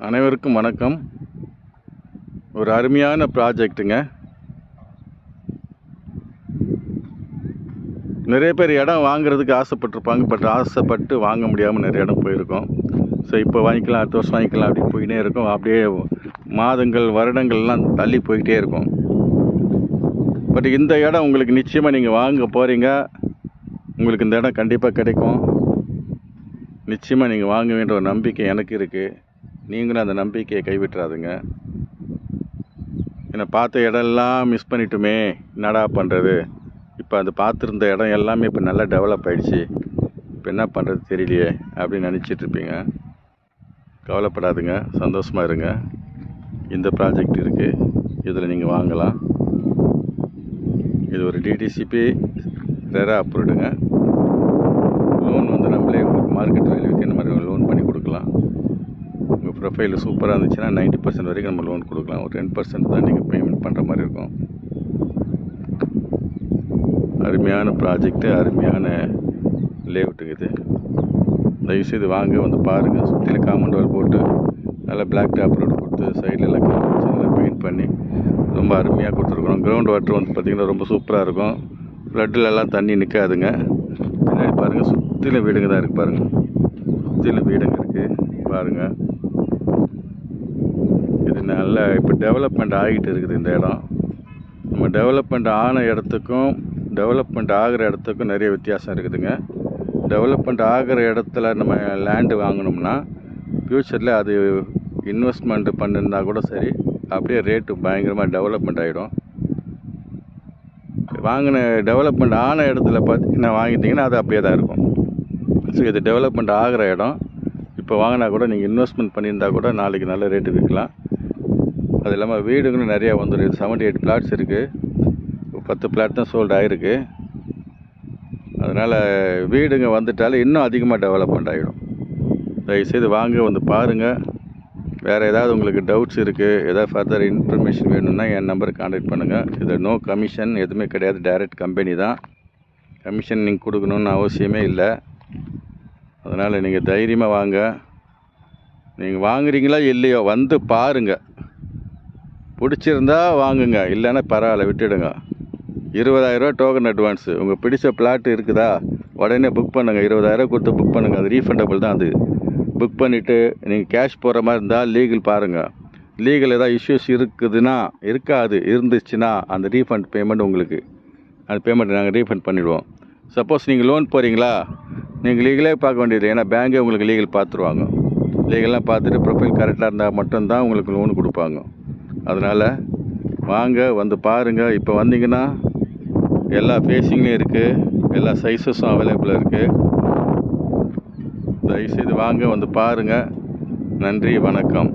அனைவருக்கும் வணக்கம். ஒரு அருமையான ப்ராஜெக்ட்டுங்க. நிறைய பேர் இடம் வாங்குறதுக்கு ஆசைப்பட்டிருப்பாங்க. பட் ஆசைப்பட்டு வாங்க முடியாமல் நிறைய இடம் போயிருக்கோம். ஸோ இப்போ வாங்கிக்கலாம், அடுத்த வருஷம் வாங்கிக்கலாம், அப்படி போயிட்டே இருக்கும். அப்படியே மாதங்கள் வருடங்கள்லாம் தள்ளி போயிட்டே இருக்கும். பட் இந்த இடம் உங்களுக்கு நிச்சயமாக நீங்கள் வாங்க போகிறீங்க. உங்களுக்கு இந்த இடம் கண்டிப்பாக கிடைக்கும். நிச்சயமாக நீங்கள் வாங்க வேண்டிய ஒரு நம்பிக்கை எனக்கு இருக்குது. நீங்களும் அந்த நம்பிக்கையை கைவிட்டுறாதுங்க. என்னை பார்த்த இடம்லாம் மிஸ் பண்ணிட்டுமே, என்னடா பண்ணுறது, இப்போ அது பார்த்துருந்த இடம் எல்லாமே இப்போ நல்லா டெவலப் ஆகிடுச்சு, இப்போ என்ன பண்ணுறது தெரியலையே அப்படின்னு நினச்சிட்ருப்பீங்க. கவலைப்படாதுங்க, சந்தோஷமாக இருங்க. இந்த ப்ராஜெக்ட் இருக்குது, இதில் நீங்கள் வாங்கலாம். இது ஒரு டிடிசிபி ரெரா அப்ரூவ்டுங்க. லோன் வந்து நம்மளே மார்க்கெட் வேல்யூக்கு இந்த மாதிரி லோன் பண்ணி கொடுக்கலாம். உங்கள் ப்ரொஃபைல் சூப்பராக இருந்துச்சுன்னா 90% வரைக்கும் நம்ம லோன் கொடுக்கலாம். ஒரு 10% தான் நீங்கள் பேமெண்ட் பண்ணுற மாதிரி இருக்கும். அருமையான ப்ராஜெக்ட்டு, அருமையான லேஅவுட்டுங்க இது. தயவுசெய்து வாங்க, வந்து பாருங்கள். சுற்றிலும் காம்பவுண்ட் வால் போட்டு நல்லா பிளாக் டாப் ரோடு கொடுத்து சைட்லெல்லாம் நல்லா பெயிண்ட் பண்ணி ரொம்ப அருமையாக கொடுத்துருக்குறோம். கிரவுண்ட் வாட்டர் வந்து பார்த்திங்கன்னா ரொம்ப சூப்பராக இருக்கும். ஃப்ளட்டிலெல்லாம் தண்ணி நிற்காதுங்க. பின்னாடி பாருங்கள், சுற்றிலும் வீடுங்க தான் இருக்குது பாருங்கள். சுற்றிலும் வீடுங்க இருக்குது பாருங்கள். இது நல்லா இப்போ டெவலப்மெண்ட் ஆகிட்டு இருக்குது இந்த இடம். நம்ம டெவலப்மெண்ட் ஆன இடத்துக்கும் டெவலப்மெண்ட் ஆகிற இடத்துக்கும் நிறைய வித்தியாசம் இருக்குதுங்க. டெவலப்மெண்ட் ஆகிற இடத்துல நம்ம லேண்டு வாங்கினோம்னா ஃப்யூச்சரில் அது இன்வெஸ்ட்மெண்ட் பண்ணிருந்தா கூட சரி, அப்படியே ரேட்டு பயங்கரமாக டெவலப்மெண்ட் ஆகிடும். வாங்கின டெவலப்மெண்ட் ஆன இடத்துல பார்த்தீங்கன்னா வாங்கிட்டீங்கன்னா அது அப்படியே தான் இருக்கும். ஸோ இது டெவலப்மெண்ட் ஆகிற இடம். இப்போ வாங்கினா கூட நீங்கள் இன்வெஸ்ட்மெண்ட் பண்ணியிருந்தா கூட நாளைக்கு நல்ல ரேட்டு விற்கலாம். அது இல்லாமல் வீடுங்களும் நிறையா வந்துடும். 78 பிளாட்ஸ் இருக்குது. 10 பிளாட் தான் சோல்டு ஆகிருக்கு. அதனால் வீடுங்க வந்துட்டாலும் இன்னும் அதிகமாக டெவலப்மெண்ட் ஆகிடும். தயவுசெய்து வாங்க, வந்து பாருங்கள். வேறு ஏதாவது உங்களுக்கு டவுட்ஸ் இருக்குது, ஏதாவது ஃபர்தர் இன்ஃபர்மேஷன் வேணும்னா என் நம்பருக்கு கான்டாக்ட் பண்ணுங்கள். இது நோ கமிஷன், எதுவுமே கிடையாது. டைரக்ட் கம்பெனி தான். கமிஷன் நீங்கள் கொடுக்கணுன்னு அவசியமே இல்லை. அதனால் நீங்கள் தைரியமாக வாங்க. நீங்கள் வாங்குறீங்களா இல்லையோ வந்து பாருங்கள். பிடிச்சிருந்தா வாங்குங்க, இல்லைன்னா பரவாயில்ல விட்டுடுங்க. 20,000 டோக்கன் அட்வான்ஸு. உங்கள் பிடிச்ச பிளாட் இருக்குதா உடனே புக் பண்ணுங்கள். 20,000 கொடுத்து புக் பண்ணுங்கள். அது ரீஃபண்டபிள் தான். அது புக் பண்ணிவிட்டு நீங்கள் கேஷ் போகிற மாதிரி இருந்தால் லீகல் பாருங்கள். லீகல் ஏதாவது இஷ்யூஸ் இருக்குதுன்னா இருக்காது, இருந்துச்சுன்னா அந்த ரீஃபண்ட் பேமெண்ட் உங்களுக்கு, அந்த பேமெண்ட் நாங்கள் ரீஃபண்ட் பண்ணிவிடுவோம். சப்போஸ் நீங்கள் லோன் போகிறீங்களா, நீங்கள் லீகலே பார்க்க வேண்டியது. ஏன்னா பேங்கே உங்களுக்கு லீகல் பார்த்துருவாங்க. லீகல்லாம் பார்த்துட்டு ப்ரொஃபைல் கரெக்டாக இருந்தால் மட்டும்தான் உங்களுக்கு லோன் கொடுப்பாங்க. அதனால் வாங்க, வந்து பாருங்கள். இப்போ வந்தீங்கன்னா எல்லா ஃபேஸிங்லேயும் இருக்குது, எல்லா சைஸஸும் அவைலபிளாக இருக்குது. தயவுசெய்து வாங்க, வந்து பாருங்கள். நன்றி, வணக்கம்.